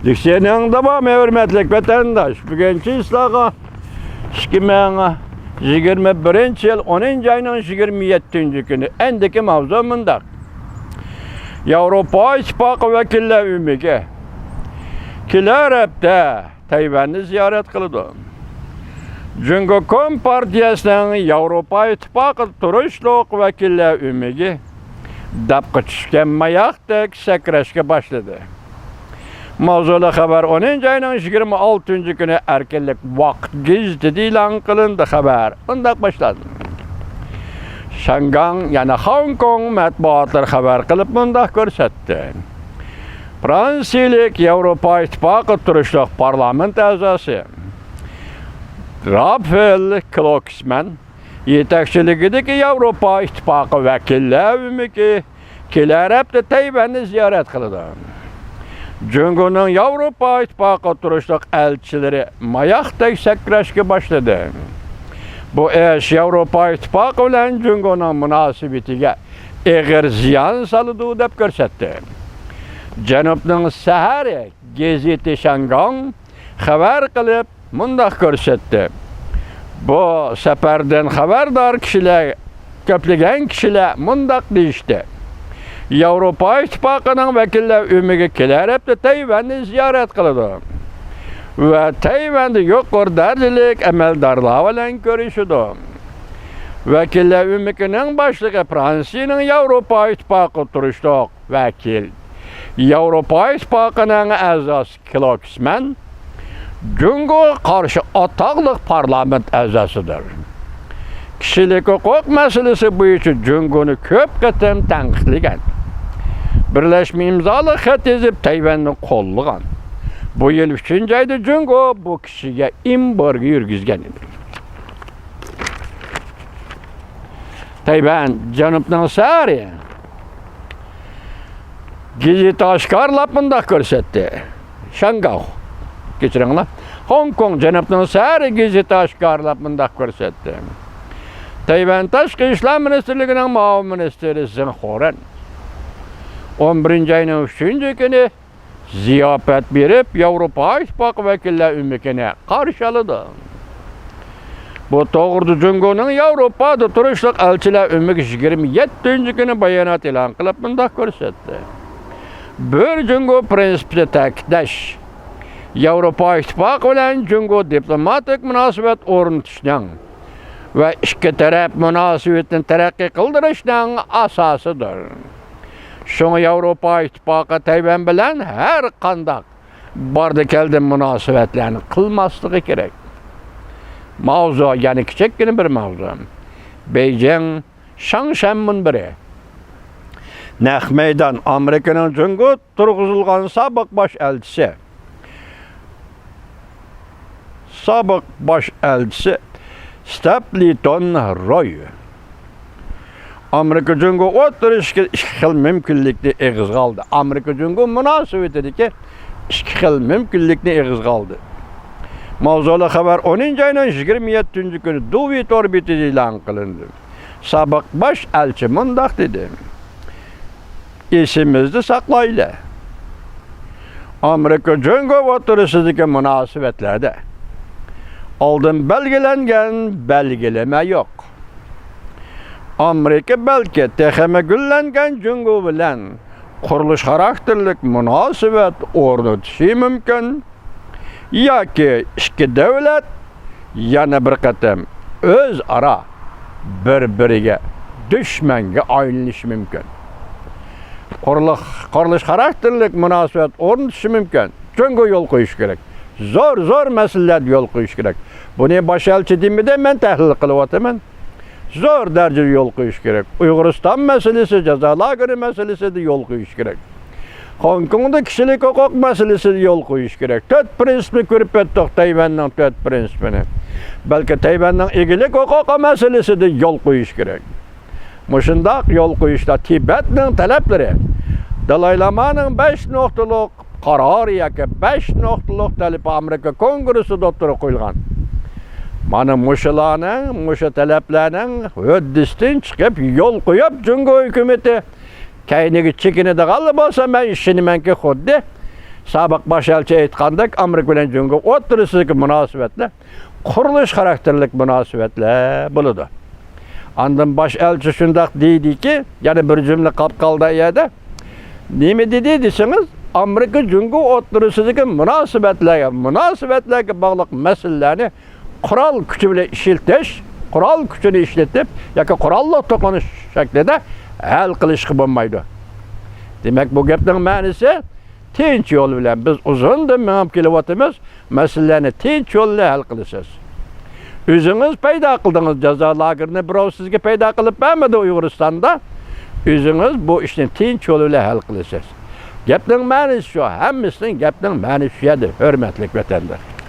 Senin tamam hürmetlik vatandaş. Bugünkü islaha 2021 yıl 10. ayının 27. günü endiki mavzu mındak. Avrupa İttifakı vekiller ümigi kiler hepte Tayvan'ı ziyaret kıldı. Çünkü Kom Partiyasının Avrupa İttifakı turuşluk vekiller ümigi dapkı çıkan mayaktek sekreşke başladı. Mavzulu haber 10. ayının 26. günü erkenlik vakt gizli ilan kılındı haber. Ondak başladı. Şanghan yani Hong Kong matbuatlar haber kılıp bundak görsetti. Fransiyalik Avrupa İttifakı turuşluk parlament azası Raphael Glucksmann yetekçiligideki Avrupa İttifakı vekiller ümiki kiler hepte Tayvan'ı ziyaret kıldı. Cungu'nun Avrupa İttifakı turuşluk elçileri mayakta sekreşki başladı. Bu eş Avrupa İttifakı ile Cungu'nun münasibetiga eğer ziyan salıdığı dep görsetti. Janubning Sahari gazeti Şanghan haber kılıp mundaq görsetti. Bu seferden haberdar kişiler, köplegen kişiler mundaq deyişti. Avrupa İttifakı'nın vekiller ümigi kiler hepte Tayvan'ı ziyaret kıldı. Ve Tayvan'da yuqur derdilik emeldarlar bilen görüşüdü. Vekiller ümiginin başlığı Fransa'nın Avrupa İttifakı turuşluk vekil. Avrupa İttifakı'nın azası Glucksmann, Cungu'ya karşı ataqlıq parlament azasıdır. Kişilik hukuk meselesi bu için Cungu'nu köp qetim tanqidlagan. Birleşme imzalı xat yazıp Tayvan'ı qollagan. Bu yıl 3. ayda Cungu bu kişiye embargo yürgizgan. Tayvan Janubning Sahari gazeti oshkorlab bundoq ko'rsatdi. Şanghan kechiringlar. Hong Kong Janubning Sahari gazeti oshkorlab bundoq ko'rsatdi. Tayvan Tashqi ishlar ministrligining muavin ministri Zeng Horan 11. ayının 3. günü ziyafet berip Avrupa İttifakı vekiller ümikine karşıladı. Bu doğrudu Cungu'nun Avrupa'da turuşluk elçiler ümiki 27. günü bayanat ilan kılıp bundoq ko'rsatdi. Bir Cungu prinsipini ta'kidlash, Avrupa İttifakı bilen Cungu diplomatik münasebet o'rnatishning ve ikki taraf münasebetini taraqqiy qildirishning asosidir. Şoňa Avrupa İttifakı Tayvan bilen her qandaq bardı keldi münasebetlerini qılmaslığı gerek. Mavzu yani kiçikkina bir mavzu. Beijing Shangshanmun biri. Naq meydan Amerikanın Cungu turg'izilgan sobiq bosh elchisi. Sobiq bosh elchisi Stapleton Roy. Amerika Cungu o'tirishga ikki xil mumkinlikni eg'iz oldi. Amerika Cungu munosabatidagi ikki xil mumkinlikni eg'iz oldi. Mavzulu haber 10. ayının 27. günü Duvit orbiti ilan kılındı. Sobiq bosh elchi mundaq dedi. Esimizni saqlayla. Amerika Cungu o'tirishidagi munosabatlarda oldin belgilangan belgilama yo'q. Amerika belki texme gullangan Cungu bilan qurilish xarakterlik munosabat o'rnatishi mumkin. Yoki ikki davlat yana bir qatam o'zaro bir-biriga dushmanga aylanishi mumkin. Qurilish xarakterlik munosabat o'rnatishi mumkin. Cungu yo'l qo'yish kerak. Zo'r masalalar yo'l qo'yish kerak. Buni bosh elchi demida men tahlil qilyapman. Zo'r darajada yo'l qo'yish kerak. Uyg'uriston masalasi, jazo lageri masalasida yo'l qo'yish kerak. Hong Kongda kişilik hukuk meselesini yol qo'yish kerak. 4 prinsipni ko'rib o'tdik Tayvanning 4 prinsipini. Balki Tayvanning egilik huquqi meselesida yol qo'yish kerak. Mushundaq yo'l qo'yishda Tibetning talablari, Dalay Lamaning 5 nuqtalik qarori yoki 5 nuqtalik talab Amerika Kongressida o'tirib qo'yilgan. Mana mushularning, mushu talablarning o'ddisdan chiqib yo'l qo'yib Cungu hukumatı kayniga chekinadi bo'lsa men ishonimanki xuddi Sabık baş elçi aytgandek Amerika bilen Cüngö oturusundaki münasebetler kuruluş karakterlik münasebetler buludu. Andan baş elçi şundak deydi ki, yani bir cümle kapkalda yerde, nemi dedi deseniz, Amerika Cüngö oturusundaki münasebetlerge bağlıq meselelerini kural gücü bile işiltiş, kural gücünü işletip, yoki kurallı tokunuş şeklinde hal kılışkı bulmaydı. Demek bu gepning ma'nisi tinch yo'l bilan biz uzundan mengib kelyapmiz, masalani tinch yo'l bilan hal qilasiz. O'zingiz paydo qildingiz jazo lagerini birov sizga paydo qilib bermadi Uyg'uristonda. O'zingiz bu ishni tinch yo'l bilan hal qilasiz. Gapning ma'nisi shu, hammasining gapning ma'nisi shu edi, hurmatli vatandoshlar.